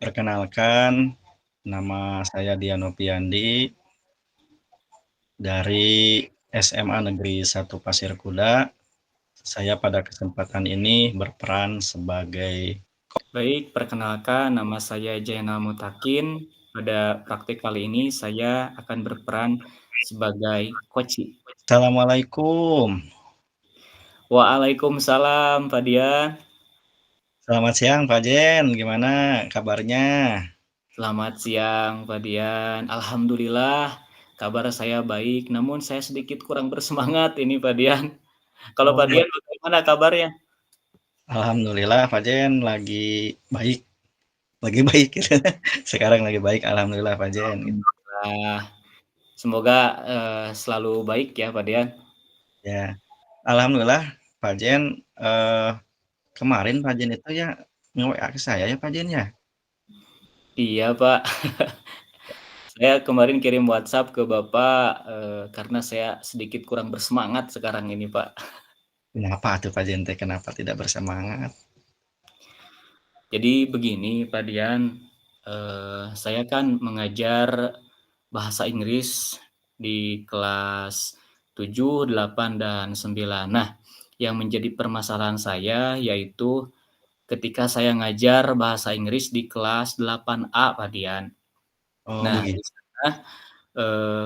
Perkenalkan, nama saya Dian Noviandi dari SMA Negeri 1 Pasir Kuda. Saya pada kesempatan ini berperan sebagai Baik, perkenalkan nama saya Jainal Mutakin. Pada praktik kali ini saya akan berperan sebagai koci. Assalamualaikum. Waalaikumsalam, Pak Dian. Selamat siang Pak Jen, gimana kabarnya? Selamat siang, Pak Dian. Alhamdulillah, kabar saya baik. Namun saya sedikit kurang bersemangat ini, Pak Dian. Kalau Pak Oh, Dian bagaimana kabarnya? alhamdulillah Pak Jen baik, lagi baik gitu. Sekarang lagi baik, alhamdulillah Pak Jen. Alhamdulillah. Semoga selalu baik ya, Pak Dian. Ya, alhamdulillah Pak Jen. Kemarin Pak Jen itu ya nge-WA ke saya ya Pak Jen ya. Iya, Pak. Saya kemarin kirim WhatsApp ke Bapak, karena saya sedikit kurang bersemangat sekarang ini, Pak. Kenapa tuh Pak Jen teh kenapa tidak bersemangat? Jadi begini, Pak Dian, saya kan mengajar bahasa Inggris di kelas 7, 8, dan 9. Nah, yang menjadi permasalahan saya yaitu ketika saya ngajar bahasa Inggris di kelas 8A, Pak Dian. Oh Nah, di begitu. sana, eee,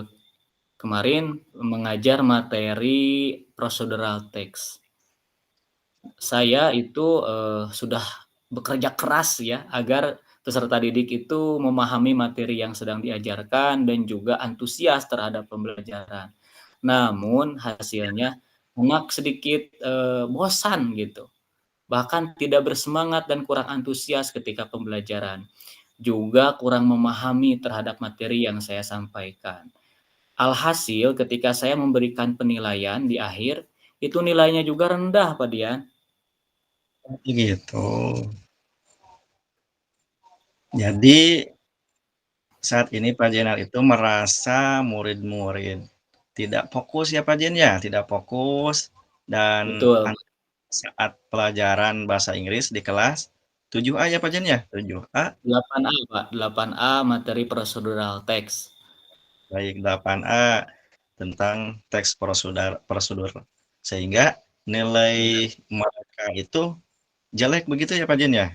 kemarin mengajar materi procedural text. Saya itu, sudah bekerja keras ya, agar peserta didik itu memahami materi yang sedang diajarkan dan juga antusias terhadap pembelajaran. Namun hasilnya anak sedikit, bosan gitu, bahkan tidak bersemangat dan kurang antusias ketika pembelajaran, juga kurang memahami terhadap materi yang saya sampaikan. Alhasil ketika saya memberikan penilaian di akhir, itu nilainya juga rendah, Pak Dian. Oh begitu. Jadi saat ini Pak Jenal itu merasa murid-murid tidak fokus ya Pak Jen ya, tidak fokus dan Betul. saat pelajaran bahasa Inggris di kelas 7A ya Pak Jen ya? 7A, 8A, Pak, 8A materi procedural text. baik 8A tentang teks prosedur. Sehingga nilai Iya, mereka itu jelek begitu ya Pak Jen ya?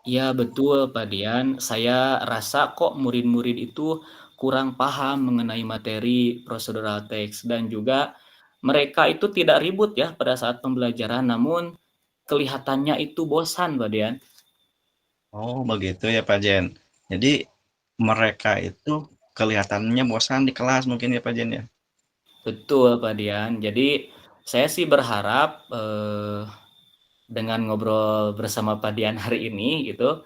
iya betul Pak Dian, saya rasa kok murid-murid itu kurang paham mengenai materi procedural text dan juga mereka itu tidak ribut ya pada saat pembelajaran, namun kelihatannya itu bosan Pak Dian. Oh begitu ya Pak Jen. Jadi mereka itu kelihatannya bosan di kelas mungkin ya Pak Jen ya? Betul Pak Dian, jadi saya sih berharap, dengan ngobrol bersama Pak Dian hari ini gitu,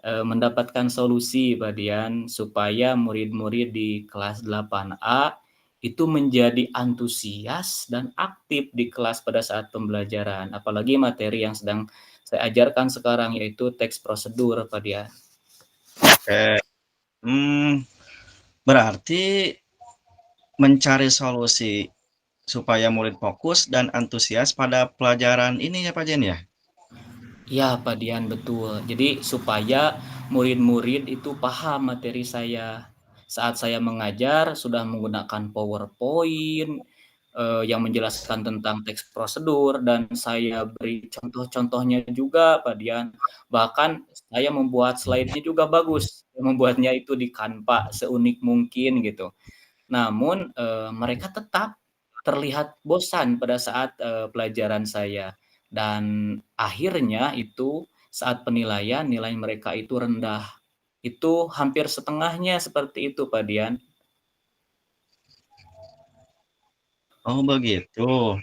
mendapatkan solusi Pak Dian, supaya murid-murid di kelas 8A itu menjadi antusias dan aktif di kelas pada saat pembelajaran, apalagi materi yang sedang saya ajarkan sekarang yaitu teks prosedur Pak Dian. Oke, hmm, berarti mencari solusi supaya murid fokus dan antusias pada pelajaran ini ya Pak Jen ya? Ya Pak Dian betul. Jadi supaya murid-murid itu paham materi saya. Saat saya mengajar sudah menggunakan PowerPoint, yang menjelaskan tentang teks prosedur dan saya beri contoh-contohnya juga Pak Dian. Bahkan saya membuat slide-nya juga bagus, membuatnya itu di Canva seunik mungkin gitu. Namun, mereka tetap terlihat bosan pada saat, pelajaran saya dan akhirnya itu saat penilaian, nilai mereka itu rendah. Itu hampir setengahnya seperti itu, Pak Dian. Oh begitu.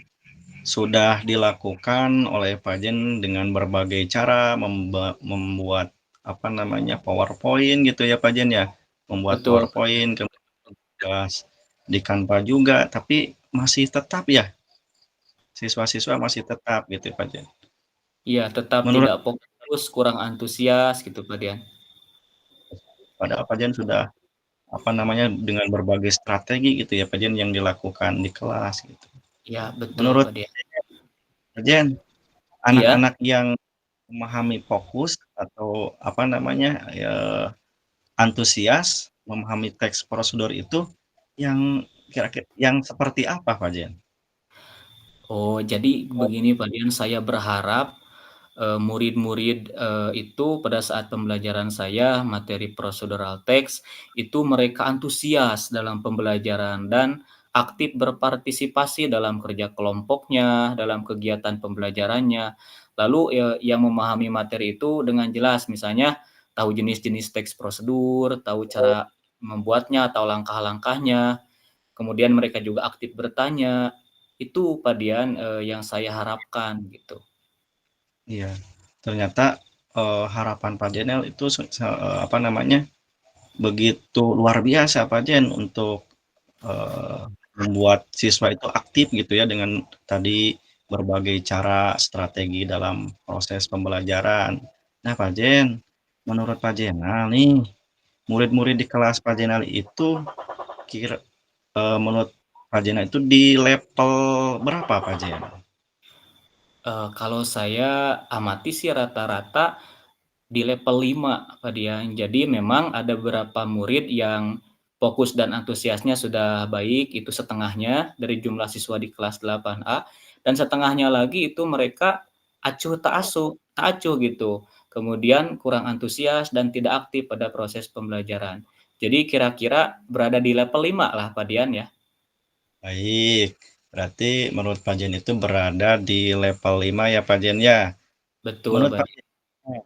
Sudah dilakukan oleh Pak Jen dengan berbagai cara membuat apa namanya PowerPoint gitu ya Pak Jen ya? Membuat Betul, Pak. PowerPoint kemudian di Canva juga, tapi masih tetap ya siswa-siswa masih tetap gitu Pak Jen. Iya, tetap Menurut tidak fokus, kurang antusias gitu, Pak Dian. padahal Pak Jen sudah apa namanya dengan berbagai strategi gitu ya Pak Jen yang dilakukan di kelas gitu. Iya, betul, Menurut Pak Dian. Pak Jen, Iya, anak-anak yang memahami fokus atau apa namanya, antusias memahami teks prosedur itu yang kira-kira yang seperti apa, Pak Jen? Oh, jadi begini Pak Dian, saya berharap, murid-murid, itu pada saat pembelajaran saya materi procedural text, itu mereka antusias dalam pembelajaran dan aktif berpartisipasi dalam kerja kelompoknya, dalam kegiatan pembelajarannya. Lalu, yang memahami materi itu dengan jelas, misalnya tahu jenis-jenis teks prosedur, tahu cara membuatnya atau langkah-langkahnya. Kemudian mereka juga aktif bertanya. Itu Pak Dian, yang saya harapkan gitu. Iya, ternyata, harapan Pak Jenel itu apa namanya, begitu luar biasa Pak Jen untuk, eee, membuat siswa itu aktif gitu ya dengan tadi berbagai cara strategi dalam proses pembelajaran. Nah Pak Jen, menurut Pak Jenal nih, murid-murid di kelas Pak Jenal itu kira menurut Pak Jenal itu di level berapa Pak Jen? Kalau saya amati sih rata-rata di level 5 Pak Dian. Jadi memang ada beberapa murid yang fokus dan antusiasnya sudah baik, itu setengahnya dari jumlah siswa di kelas 8A, dan setengahnya lagi itu mereka acuh tak acuh gitu. Kemudian kurang antusias dan tidak aktif pada proses pembelajaran. Jadi kira-kira berada di level 5 lah Pak Dian ya. Baik, berarti menurut Pak Jen itu berada di level 5 ya Pak Jen ya. Betul Menurut Pak Pak Dian. Jen,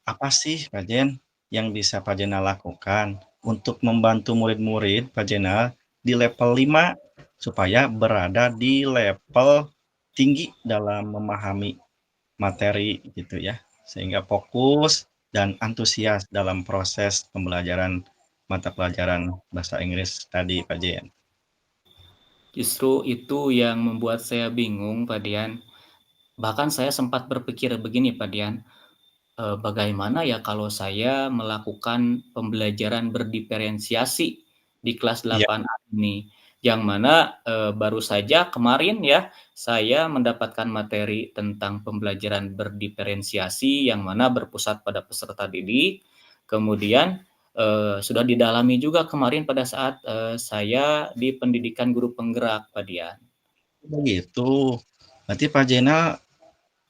apa sih Pak Jen yang bisa Pak Jenal lakukan untuk membantu murid-murid Pak Jenal di level 5 supaya berada di level tinggi dalam memahami materi gitu ya, sehingga fokus dan antusias dalam proses pembelajaran mata pelajaran bahasa Inggris tadi Pak Jen. Justru itu yang membuat saya bingung Pak Dian. Bahkan saya sempat berpikir begini Pak Dian, bagaimana ya kalau saya melakukan pembelajaran berdiferensiasi di kelas Iya, 8A ini, yang mana, baru saja kemarin ya, saya mendapatkan materi tentang pembelajaran berdiferensiasi yang mana berpusat pada peserta didik, kemudian, sudah didalami juga kemarin pada saat, saya di pendidikan guru penggerak, Pak Dian. begitu. Berarti Pak Jenal,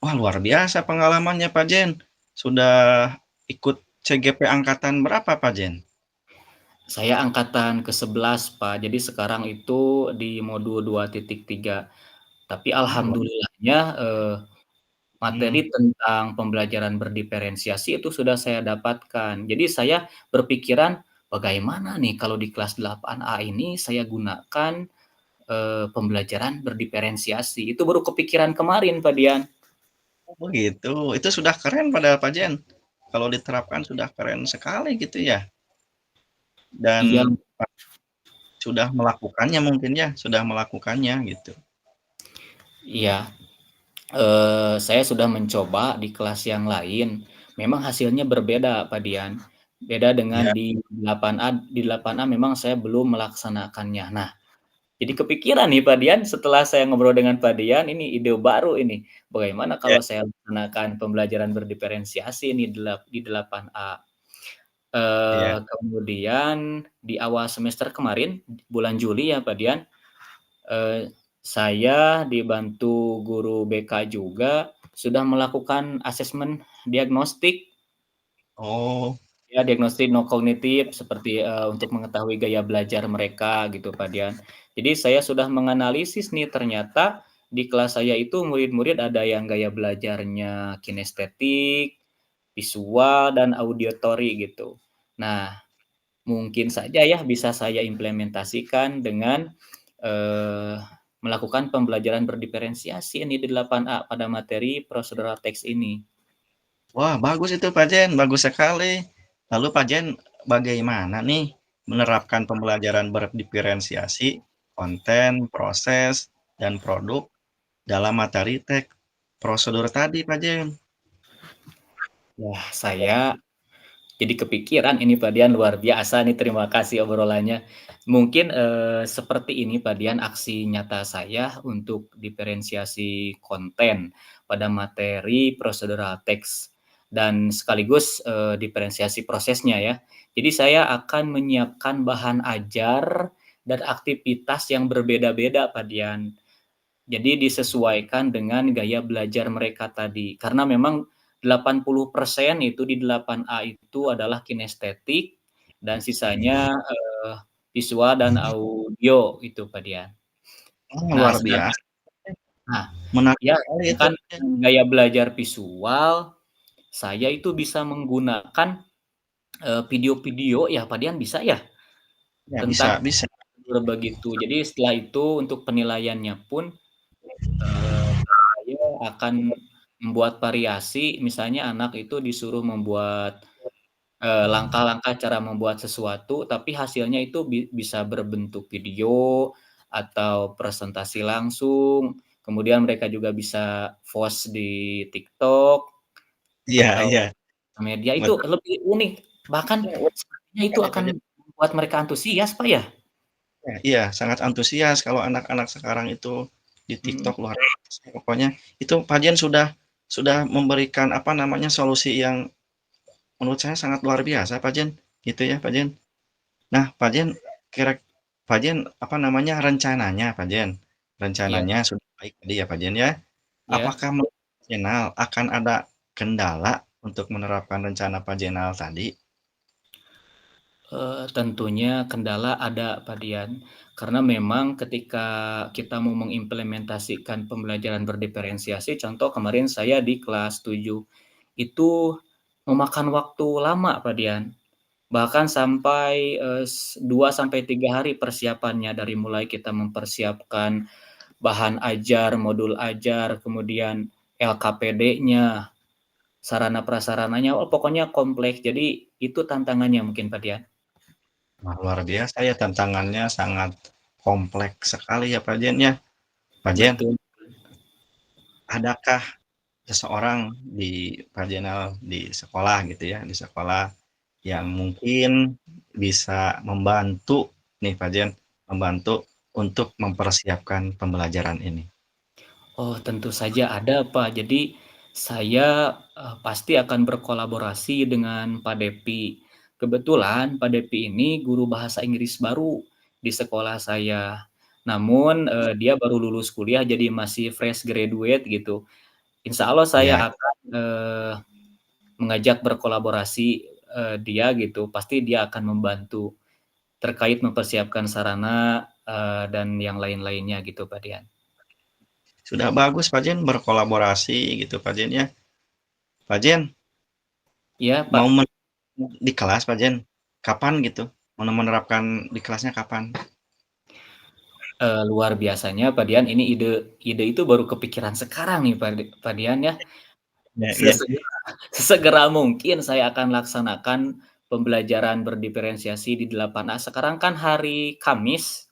wah luar biasa pengalamannya Pak Jen. Sudah ikut CGP angkatan berapa Pak Jen? Saya angkatan ke-11, Pak, jadi sekarang itu di modul 2.3. Tapi Wah luar alhamdulillahnya, hmm, materi tentang pembelajaran berdiferensiasi itu sudah saya dapatkan. Jadi saya berpikiran, bagaimana nih kalau di kelas 8A ini saya gunakan, pembelajaran berdiferensiasi. Itu baru kepikiran kemarin, Pak Dian. begitu. Itu sudah keren padahal Pak Jen. Kalau diterapkan sudah keren sekali gitu ya. Iya, Dan sudah melakukannya mungkin ya, sudah melakukannya gitu. iya, saya sudah mencoba di kelas yang lain, memang hasilnya berbeda, Pak Dian. Beda dengan Ya, di 8A memang saya belum melaksanakannya. Nah, jadi kepikiran nih Pak Dian, setelah saya ngobrol dengan Pak Dian, ini ide baru ini. Bagaimana ya, kalau saya laksanakan pembelajaran berdiferensiasi ini di 8A. ya. Kemudian di awal semester kemarin, bulan Juli ya Pak Dian, saya dibantu guru BK juga, sudah melakukan asesmen diagnostik. Oh, Ya, diagnostik no kognitif seperti, untuk mengetahui gaya belajar mereka gitu, Pak Dian. Jadi saya sudah menganalisis nih ternyata di kelas saya itu murid-murid ada yang gaya belajarnya kinestetik, visual, dan auditory gitu. Nah, mungkin saja ya bisa saya implementasikan dengan, eee, melakukan pembelajaran berdiferensiasi ini di 8A pada materi procedural text ini. wah bagus itu Pak Jen, bagus sekali. Lalu Pak Jen bagaimana nih menerapkan pembelajaran berdiferensiasi, konten, proses, dan produk dalam materi teks prosedur tadi Pak Jen? Wah, saya jadi kepikiran ini Pak Dian, luar biasa nih, terima kasih obrolannya. Mungkin, seperti ini Pak Dian aksi nyata saya untuk diferensiasi konten pada materi procedural text. dan sekaligus diferensiasi prosesnya ya. Jadi saya akan menyiapkan bahan ajar dan aktivitas yang berbeda-beda Pak Dian. Jadi disesuaikan dengan gaya belajar mereka tadi. Karena memang 80% itu di 8A itu adalah kinestetik dan sisanya visual dan audio itu Pak Dian. Oh, Nah, luar sedangkan biasa. nah, Menarik ya sekali itu, sedangkan Pak. gaya belajar visual, saya itu bisa menggunakan video-video ya Pak Dian bisa ya? Ya, Tentang bisa bisa. begitu. Jadi setelah itu untuk penilaiannya pun saya akan membuat variasi, misalnya anak itu disuruh membuat langkah-langkah cara membuat sesuatu, tapi hasilnya itu bisa berbentuk video atau presentasi langsung. Kemudian mereka juga bisa post di TikTok Iya atau iya, media itu betul. lebih unik. Bahkan sepertinya itu Sekali, Pak akan Jan. membuat mereka antusias, Pak ya? Ya, iya, sangat antusias kalau anak-anak sekarang itu di Mhm, TikTok luar biasa. Pokoknya itu Pak Jan sudah memberikan apa namanya solusi yang menurut saya sangat luar biasa Pak Jan, gitu ya Pak Jan. Nah Pak Jan kira Pak Jan apa namanya rencananya Pak Jan, iya rencananya sudah baik tadi ya Pak Jan ya. iya. Apakah menurut Pak Jenal akan ada kendala untuk menerapkan rencana Pak Jenal tadi? Tentunya kendala ada, Pak Dian. Karena memang ketika kita mau mengimplementasikan pembelajaran berdiferensiasi, contoh kemarin saya di kelas 7, itu memakan waktu lama, Pak Dian. Bahkan sampai, 2 sampai 3 hari persiapannya, dari mulai kita mempersiapkan bahan ajar, modul ajar, kemudian LKPD-nya, sarana prasarananya, oh pokoknya kompleks. Jadi itu tantangannya mungkin, Pak Dian. Wah, luar biasa ya tantangannya sangat kompleks sekali ya Pak Jen ya. Pak Jen, Betul. adakah seseorang di Pak Jenal di sekolah gitu ya, di sekolah yang mungkin bisa membantu nih Pak Jen, membantu untuk mempersiapkan pembelajaran ini? Oh, tentu saja ada, Pak. Jadi saya, pasti akan berkolaborasi dengan Pak Depi. Kebetulan Pak Depi ini guru bahasa Inggris baru di sekolah saya. Namun, dia baru lulus kuliah jadi masih fresh graduate gitu. Insya Allah saya Ya, akan, mengajak berkolaborasi, dia gitu, pasti dia akan membantu terkait mempersiapkan sarana, dan yang lain-lainnya gitu, Pak Dian. sudah bagus Pak Jen berkolaborasi gitu Pak Jen ya. Pak Jen, Iya, mau Pak. di kelas Pak Jen, kapan gitu? Mau menerapkan di kelasnya kapan? Luar biasanya Pak Dian, ini ide ide itu baru kepikiran sekarang nih Pak Dian ya. Ya, iya. Sesegera sesegera mungkin saya akan laksanakan pembelajaran berdiferensiasi di 8A. Sekarang kan hari Kamis.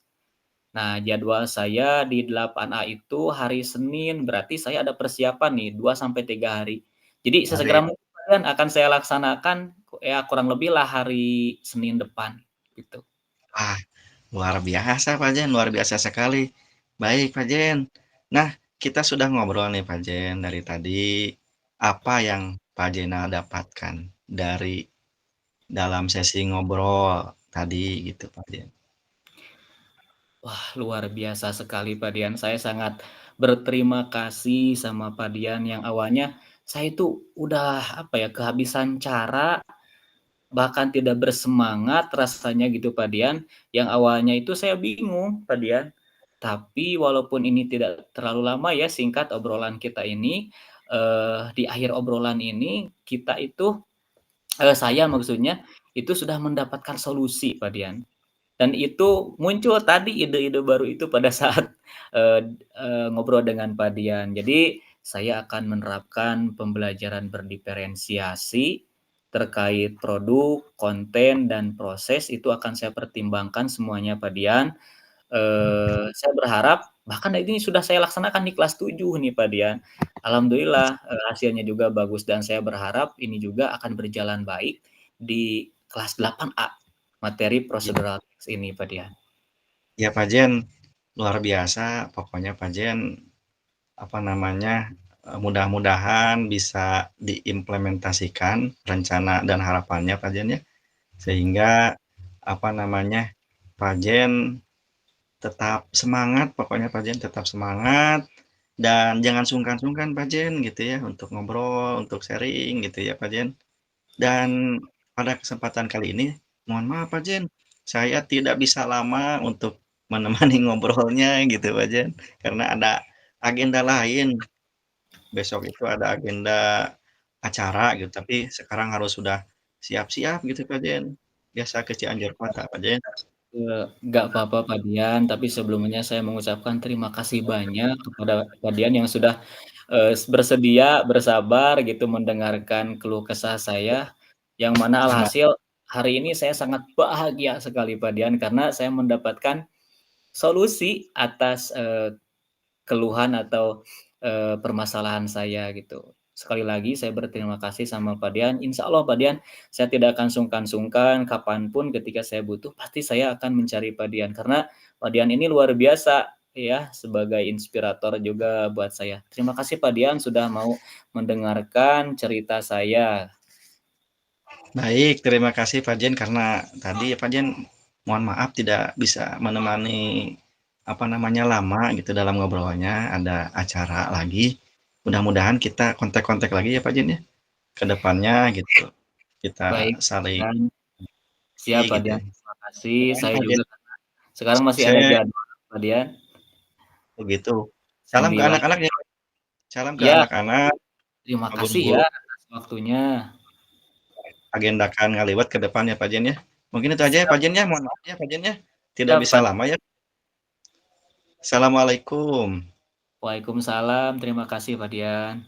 Nah, jadwal saya di 8A itu hari Senin, berarti saya ada persiapan nih 2 sampai 3 hari. Jadi Hari sesegera mungkin Pak Dian akan saya laksanakan ya kurang lebih lah hari Senin depan, gitu. wah, luar biasa Pak Jen, luar biasa sekali. Baik Pak Jen. Nah, kita sudah ngobrol nih Pak Jen dari tadi. Apa yang Pak Jena dapatkan dari dalam sesi ngobrol tadi gitu Pak Jen? Wah, luar biasa sekali Pak Dian. Saya sangat berterima kasih sama Pak Dian yang awalnya saya itu udah apa ya, kehabisan cara, bahkan tidak bersemangat rasanya gitu Pak Dian. Yang awalnya itu saya bingung Pak Dian. Tapi walaupun ini tidak terlalu lama ya, singkat obrolan kita ini, di akhir obrolan ini kita itu, saya maksudnya, itu sudah mendapatkan solusi Pak Dian. Dan itu muncul tadi ide-ide baru itu pada saat, ngobrol dengan Pak Dian. Jadi, saya akan menerapkan pembelajaran berdiferensiasi terkait produk, konten, dan proses itu akan saya pertimbangkan semuanya Pak Dian. Saya berharap bahkan ini sudah saya laksanakan di kelas 7 nih Pak Dian. Alhamdulillah, hasilnya juga bagus dan saya berharap ini juga akan berjalan baik di kelas 8A, materi Ya, procedural text ini Pak Dian. ya Pak Jen, luar biasa. Pokoknya Pak Jen, apa namanya, mudah-mudahan bisa diimplementasikan rencana dan harapannya Pak Jen ya, sehingga apa namanya, Pak Jen tetap semangat, pokoknya Pak Jen tetap semangat dan jangan sungkan-sungkan Pak Jen gitu ya untuk ngobrol, untuk sharing gitu ya Pak Jen. Dan pada kesempatan kali ini, mohon maaf Pak Jen, saya tidak bisa lama untuk menemani ngobrolnya gitu Pak Jen, karena ada agenda lain. Besok itu ada agenda acara gitu, tapi sekarang harus sudah siap-siap gitu Pak Jen. Biasa ke Cianjur Kota Pak Jen. Nggak apa-apa Pak Dian, tapi sebelumnya saya mengucapkan terima kasih banyak kepada Pak Dian yang sudah bersedia, bersabar gitu mendengarkan keluh kesah saya, yang mana Sama alhasil hari ini saya sangat bahagia sekali Pak Dian karena saya mendapatkan solusi atas keluhan atau permasalahan saya gitu. Sekali lagi saya berterima kasih sama Pak Dian. Insya Allah Pak Dian, saya tidak akan sungkan-sungkan kapanpun ketika saya butuh, pasti saya akan mencari Pak Dian. Karena Pak Dian ini luar biasa ya, sebagai inspirator juga buat saya. Terima kasih Pak Dian sudah mau mendengarkan cerita saya. baik, terima kasih Pak Jen karena tadi ya Pak Jen mohon maaf tidak bisa menemani apa namanya lama gitu dalam ngobrolnya, ada acara lagi. Mudah-mudahan kita kontak-kontak lagi ya Pak Jen ya ke depannya gitu. Kita Baik, saling dan siap Pak gitu Dian. ya. Terima kasih. Saya Pak Jen, juga sekarang masih ada saya jadwal Pak Dian. begitu. Salam ke 9. anak-anak ya. Salam ke Ya, anak-anak, terima Pak kasih ya guru-guru. atas waktunya. Agendakan ngaliwat ke depan ya Pak Jen ya. Mungkin itu aja ya Siap, Pak Jen ya, mohon maaf ya Pak Jen ya. Tidak siap bisa Pak. lama ya. Assalamualaikum. Waalaikumsalam. Terima kasih Pak Dian.